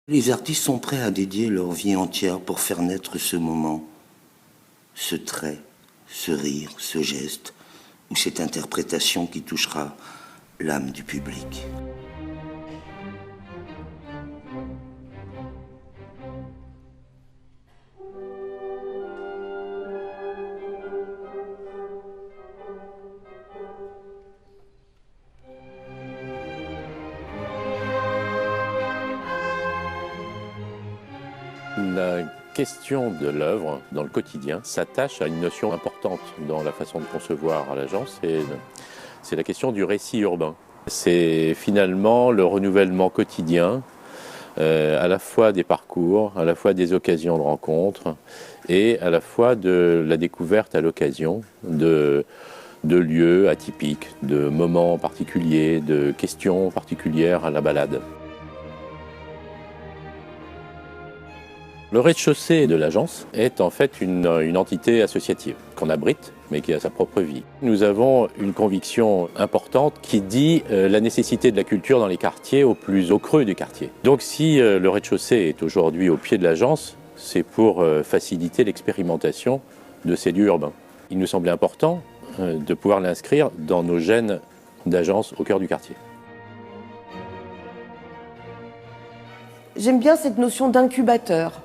Les artistes sont prêts à dédier leur vie entière pour faire naître ce moment, ce trait, ce rire, ce geste, ou cette interprétation qui touchera l'âme du public. La question de l'œuvre dans le quotidien s'attache à une notion importante dans la façon de concevoir à l'agence, c'est la question du récit urbain. C'est finalement le renouvellement quotidien, à la fois des parcours, à la fois des occasions de rencontres et à la fois de la découverte à l'occasion de lieux atypiques, de moments particuliers, de questions particulières à la balade. Le rez-de-chaussée de l'agence est en fait une entité associative qu'on abrite, mais qui a sa propre vie. Nous avons une conviction importante qui dit la nécessité de la culture dans les quartiers au creux du quartier. Donc si le rez-de-chaussée est aujourd'hui au pied de l'agence, c'est pour faciliter l'expérimentation de ces lieux urbains. Il nous semblait important de pouvoir l'inscrire dans nos gènes d'agence au cœur du quartier. J'aime bien cette notion d'incubateur.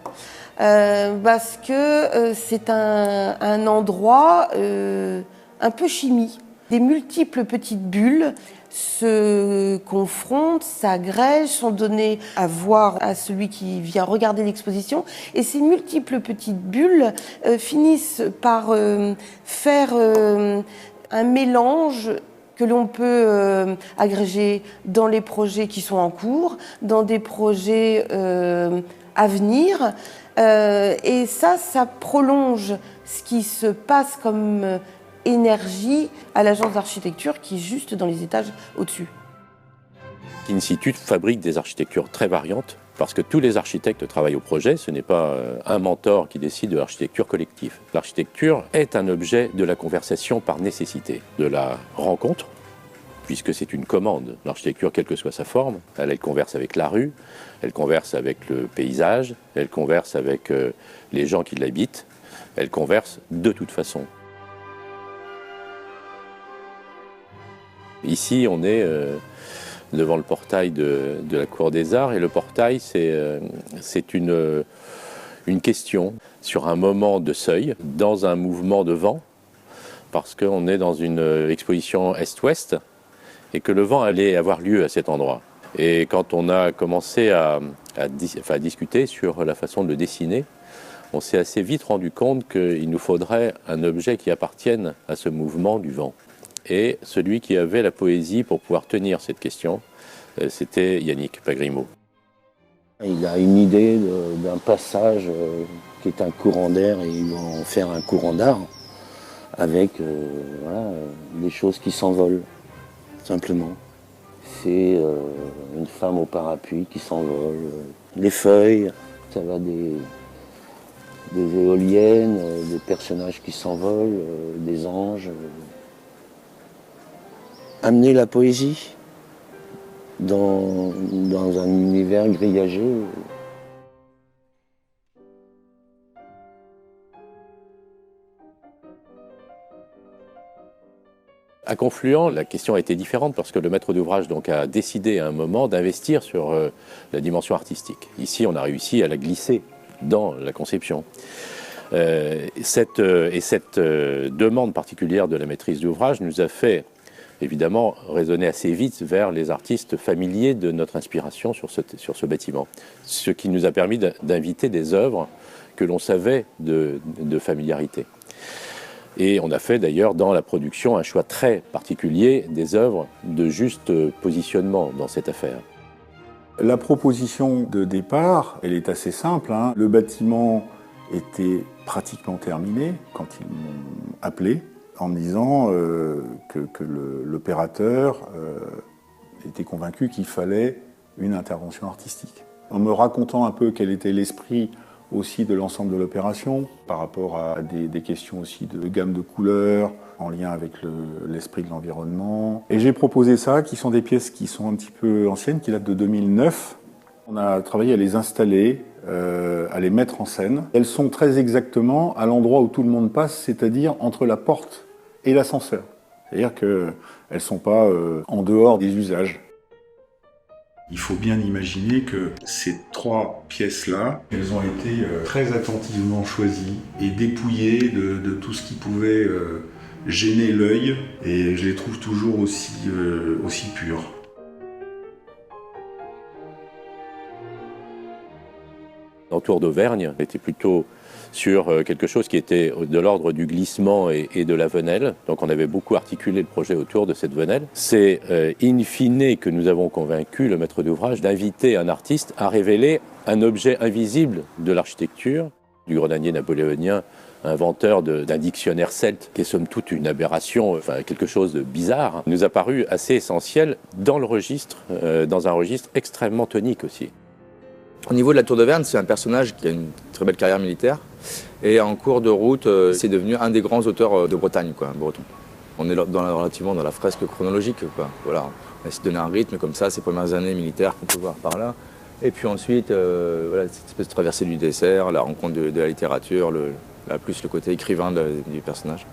Parce que c'est un endroit un peu chimie. Des multiples petites bulles se confrontent, s'agrègent, sont données à voir à celui qui vient regarder l'exposition. Et ces multiples petites bulles finissent par faire un mélange que l'on peut agréger dans les projets qui sont en cours, dans des projets à venir. Et ça prolonge ce qui se passe comme énergie à l'agence d'architecture qui est juste dans les étages au-dessus. Institut fabrique des architectures très variantes parce que tous les architectes travaillent au projet, ce n'est pas un mentor qui décide de l'architecture collective. L'architecture est un objet de la conversation par nécessité, de la rencontre, puisque c'est une commande. L'architecture, quelle que soit sa forme, elle converse avec la rue, elle converse avec le paysage, elle converse avec les gens qui l'habitent, elle converse de toute façon. Ici, on est devant le portail de la Cour des Arts, et le portail, c'est une question sur un moment de seuil, dans un mouvement de vent, parce qu'on est dans une exposition Est-Ouest, et que le vent allait avoir lieu à cet endroit. Et quand on a commencé à discuter sur la façon de le dessiner, on s'est assez vite rendu compte qu'il nous faudrait un objet qui appartienne à ce mouvement du vent. Et celui qui avait la poésie pour pouvoir tenir cette question, c'était Yannick Pagrimaud. Il a une idée d'un passage qui est un courant d'air, et il va en faire un courant d'art avec des choses qui s'envolent. Simplement. C'est une femme au parapluie qui s'envole, des feuilles, ça va des éoliennes, des personnages qui s'envolent, des anges. Amener la poésie dans un univers grillagé. À Confluent, la question a été différente parce que le maître d'ouvrage a décidé à un moment d'investir sur la dimension artistique. Ici, on a réussi à la glisser dans la conception. Cette demande particulière de la maîtrise d'ouvrage nous a fait évidemment raisonner assez vite vers les artistes familiers de notre inspiration sur ce bâtiment. Ce qui nous a permis d'inviter des œuvres que l'on savait de familiarité. Et on a fait d'ailleurs dans la production un choix très particulier des œuvres de juste positionnement dans cette affaire. La proposition de départ, elle est assez simple. Le bâtiment était pratiquement terminé quand ils m'ont appelé en me disant que l'opérateur était convaincu qu'il fallait une intervention artistique. En me racontant un peu quel était l'esprit aussi de l'ensemble de l'opération, par rapport à des questions aussi de gamme de couleurs, en lien avec l'esprit de l'environnement. Et j'ai proposé ça, qui sont des pièces qui sont un petit peu anciennes, qui datent de 2009, On a travaillé à les installer, à les mettre en scène. Elles sont très exactement à l'endroit où tout le monde passe, c'est-à-dire entre la porte et l'ascenseur. C'est-à-dire qu'elles ne sont pas en dehors des usages. Il faut bien imaginer que ces 3 pièces-là, elles ont été très attentivement choisies et dépouillées de tout ce qui pouvait gêner l'œil, et je les trouve toujours aussi pures. Autour d'Auvergne, on était plutôt sur quelque chose qui était de l'ordre du glissement et de la venelle. Donc on avait beaucoup articulé le projet autour de cette venelle. C'est in fine que nous avons convaincu le maître d'ouvrage d'inviter un artiste à révéler un objet invisible de l'architecture, du grenadier napoléonien, inventeur d'un dictionnaire celte, qui est somme toute une aberration, enfin quelque chose de bizarre, nous a paru assez essentiel dans le registre, dans un registre extrêmement tonique aussi. Au niveau de la Tour d'Auvergne, c'est un personnage qui a une très belle carrière militaire et en cours de route, c'est devenu un des grands auteurs de Bretagne, breton. On est relativement dans la fresque chronologique, quoi. Voilà, on a essayé de donner un rythme comme ça, ces premières années militaires qu'on peut voir par là. Et puis ensuite, voilà, cette espèce de traversée du dessert, la rencontre de la littérature, plus le côté écrivain du personnage.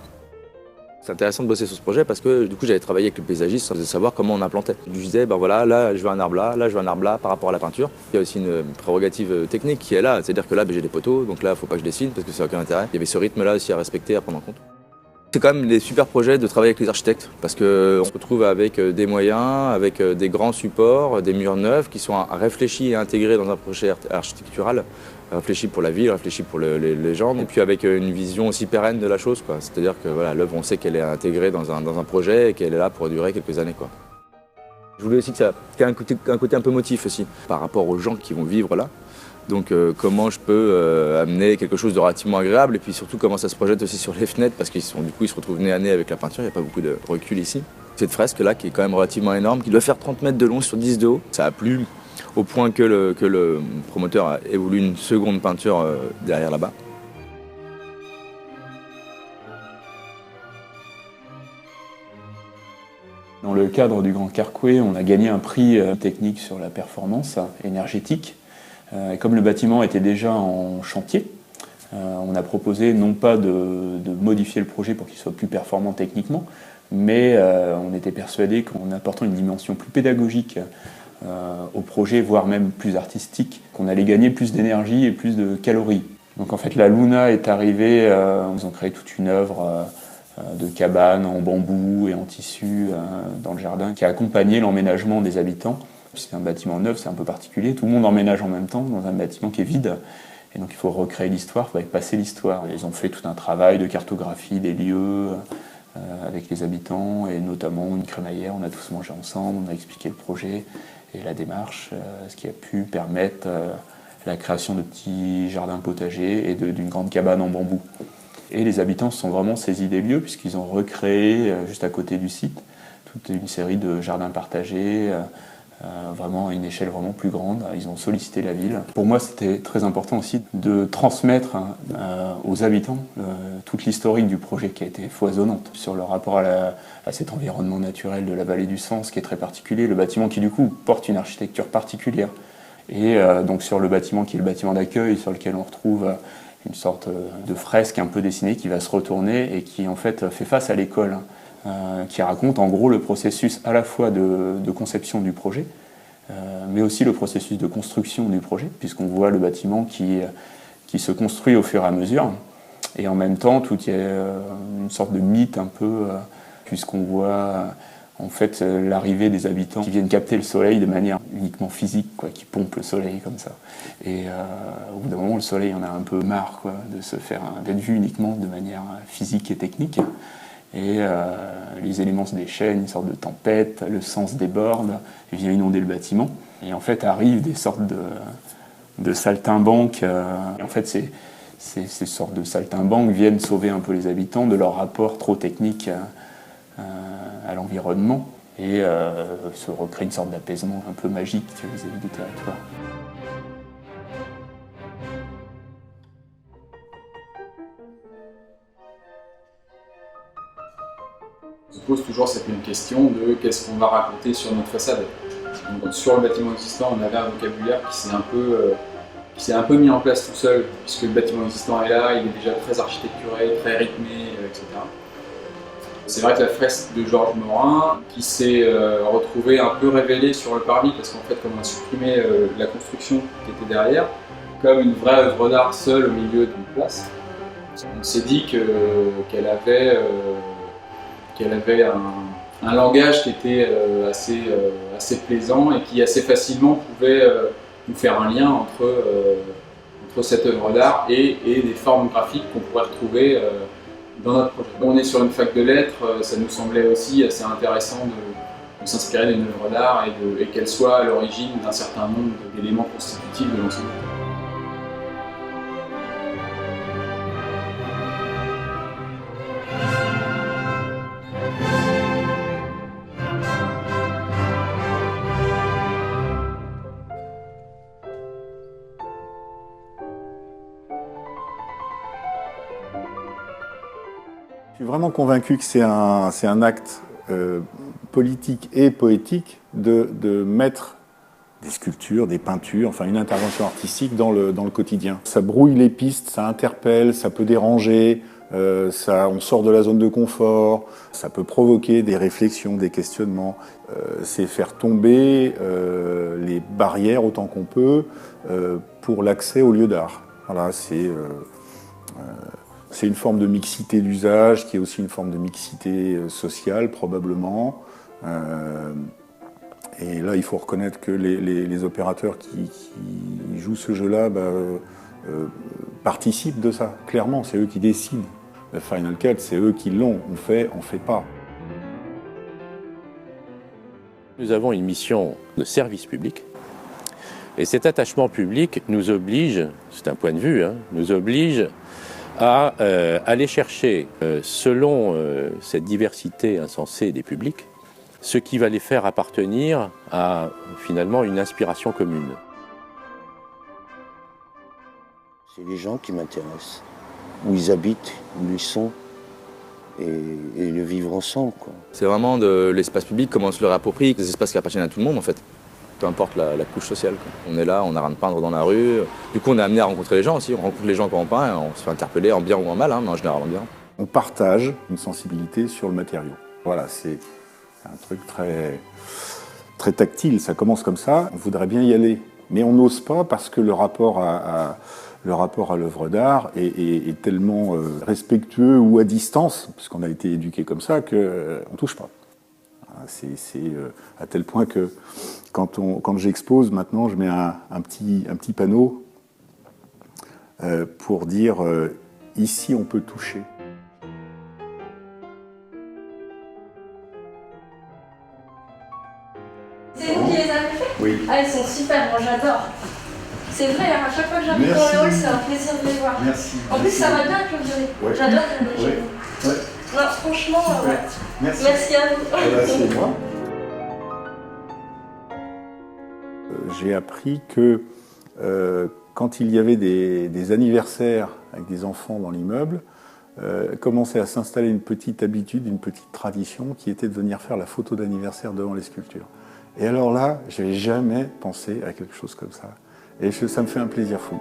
C'est intéressant de bosser sur ce projet parce que du coup j'avais travaillé avec le paysagiste sans savoir comment on implantait. Je disais ben voilà, là je veux un arbre là je veux un arbre là par rapport à la peinture. Il y a aussi une prérogative technique qui est là, c'est-à-dire que là j'ai des poteaux, donc là il faut pas que je dessine parce que ça n'a aucun intérêt. Il y avait ce rythme là aussi à respecter, à prendre en compte. C'est quand même des super projets de travailler avec les architectes parce qu'on se retrouve avec des moyens, avec des grands supports, des murs neufs qui sont réfléchis et intégrés dans un projet architectural, réfléchi pour la ville, réfléchi pour les gens, et puis avec une vision aussi pérenne de la chose, quoi. C'est-à-dire que voilà, l'œuvre, on sait qu'elle est intégrée dans un projet et qu'elle est là pour durer quelques années, quoi. Je voulais aussi que ça ait un côté un peu motif aussi par rapport aux gens qui vont vivre là. Donc comment je peux amener quelque chose de relativement agréable et puis surtout comment ça se projette aussi sur les fenêtres parce qu'ils se retrouvent nez à nez avec la peinture, il n'y a pas beaucoup de recul ici. Cette fresque là qui est quand même relativement énorme, qui doit faire 30 mètres de long sur 10 de haut, ça a plu au point que le promoteur a voulu une seconde peinture derrière là-bas. Dans le cadre du Grand Carquois, on a gagné un prix technique sur la performance énergétique. Et comme le bâtiment était déjà en chantier, on a proposé non pas de modifier le projet pour qu'il soit plus performant techniquement, mais on était persuadé qu'en apportant une dimension plus pédagogique au projet, voire même plus artistique, qu'on allait gagner plus d'énergie et plus de calories. Donc en fait la Luna est arrivée, ils ont créé toute une œuvre de cabanes en bambou et en tissu dans le jardin qui a accompagné l'emménagement des habitants. C'est un bâtiment neuf, c'est un peu particulier, tout le monde emménage en même temps dans un bâtiment qui est vide. Et donc il faut recréer l'histoire, il faut passer l'histoire. Ils ont fait tout un travail de cartographie des lieux avec les habitants et notamment une crémaillère, on a tous mangé ensemble, on a expliqué le projet et la démarche, ce qui a pu permettre la création de petits jardins potagers et d'une grande cabane en bambou. Et les habitants se sont vraiment saisis des lieux puisqu'ils ont recréé juste à côté du site toute une série de jardins partagés, vraiment à une échelle vraiment plus grande. Ils ont sollicité la ville. Pour moi, c'était très important aussi de transmettre aux habitants toute l'historique du projet qui a été foisonnante sur le rapport à cet environnement naturel de la vallée du Sens qui est très particulier, le bâtiment qui du coup porte une architecture particulière. Et donc sur le bâtiment qui est le bâtiment d'accueil sur lequel on retrouve une sorte de fresque un peu dessinée qui va se retourner et qui en fait fait face à l'école. Qui raconte en gros le processus à la fois de conception du projet, mais aussi le processus de construction du projet, puisqu'on voit le bâtiment qui se construit au fur et à mesure, et en même temps, il y a une sorte de mythe un peu, puisqu'on voit en fait l'arrivée des habitants qui viennent capter le soleil de manière uniquement physique, quoi, qui pompent le soleil comme ça. Et au bout d'un moment, le soleil en a un peu marre, quoi, d'être vu uniquement de manière physique et technique. Et les éléments se déchaînent, une sorte de tempête, le sens déborde et vient inonder le bâtiment. Et en fait arrivent des sortes de saltimbanques. Et en fait, ces sortes de saltimbanques viennent sauver un peu les habitants de leur rapport trop technique à l'environnement et se recrée une sorte d'apaisement un peu magique vis-à-vis du territoire. On se pose toujours cette même question de qu'est-ce qu'on va raconter sur notre façade. Donc, sur le bâtiment existant, on avait un vocabulaire qui s'est un peu mis en place tout seul, puisque le bâtiment existant est là, il est déjà très architecturé, très rythmé, etc. C'est vrai que la fresque de Georges Morin, qui s'est retrouvée un peu révélée sur le parvis, parce qu'en fait, comme on a supprimé la construction qui était derrière, comme une vraie œuvre d'art seule au milieu d'une place, on s'est dit qu'elle avait un langage qui était assez plaisant et qui assez facilement pouvait nous faire un lien entre cette œuvre d'art et des formes graphiques qu'on pourrait retrouver dans notre projet. On est sur une fac de lettres, ça nous semblait aussi assez intéressant de s'inspirer d'une œuvre d'art et qu'elle soit à l'origine d'un certain nombre d'éléments constitutifs de l'ensemble. Je suis vraiment convaincu que c'est un acte politique et poétique de mettre des sculptures, des peintures, enfin une intervention artistique dans le quotidien. Ça brouille les pistes, ça interpelle, ça peut déranger, on sort de la zone de confort, ça peut provoquer des réflexions, des questionnements. C'est faire tomber les barrières autant qu'on peut pour l'accès aux lieux d'art. Voilà, c'est une forme de mixité d'usage qui est aussi une forme de mixité sociale, probablement. Et là, il faut reconnaître que les opérateurs qui jouent ce jeu-là participent de ça, clairement. C'est eux qui décident. Le Final Cut, c'est eux qui l'ont. On fait pas. Nous avons une mission de service public. Et cet attachement public nous oblige, c'est un point de vue, nous oblige à aller chercher, selon cette diversité insensée des publics, ce qui va les faire appartenir à finalement une inspiration commune. C'est les gens qui m'intéressent, où ils habitent, où ils sont, et le vivre ensemble, quoi. C'est vraiment de l'espace public, comment on se le réapproprie, des espaces qui appartiennent à tout le monde en fait. Peu importe la couche sociale, quoi. On est là, on n'a rien de peindre dans la rue. Du coup, on est amené à rencontrer les gens aussi. On rencontre les gens quand on peint, et on se fait interpeller en bien ou en mal, mais en général en bien. On partage une sensibilité sur le matériau. Voilà, c'est un truc très, très tactile. Ça commence comme ça. On voudrait bien y aller, mais on n'ose pas parce que le rapport à l'œuvre d'art est tellement respectueux ou à distance, puisqu'on a été éduqué comme ça, qu'on ne touche pas. C'est à tel point que quand j'expose maintenant, je mets un petit panneau pour dire ici on peut toucher. C'est vous qui les avez fait? Oui. Ah, ils sont super, moi j'adore. C'est vrai, à chaque fois que j'arrive dans le hall, c'est un plaisir de les voir. Merci. En plus, ça va bien avec le violet. Ouais. J'adore les violet chez vous. Ouais. Non, franchement, ouais. Merci. Merci à vous. C'est moi. J'ai appris que quand il y avait des anniversaires avec des enfants dans l'immeuble, commençait à s'installer une petite habitude, une petite tradition qui était de venir faire la photo d'anniversaire devant les sculptures. Et alors là, je n'avais jamais pensé à quelque chose comme ça. Et ça me fait un plaisir fou.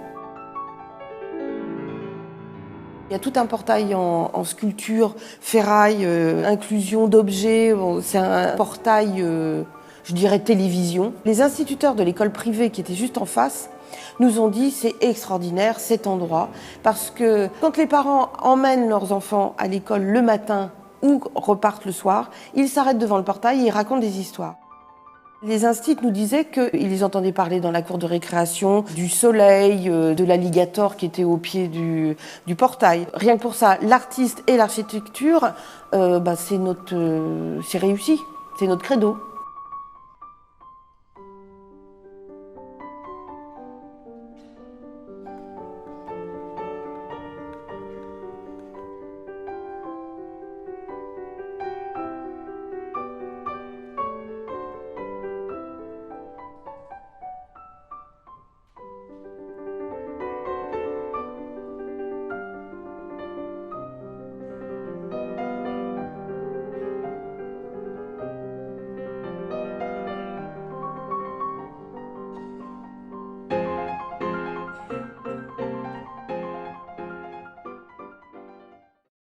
Il y a tout un portail en sculpture, ferraille, inclusion d'objets. Bon, c'est un portail, je dirais, télévision. Les instituteurs de l'école privée qui étaient juste en face nous ont dit c'est extraordinaire cet endroit parce que quand les parents emmènent leurs enfants à l'école le matin ou repartent le soir, ils s'arrêtent devant le portail et ils racontent des histoires. Les instituts nous disaient qu'ils les entendaient parler dans la cour de récréation, du soleil, de l'alligator qui était au pied du portail. Rien que pour ça, l'artiste et l'architecture, c'est réussi, c'est notre credo.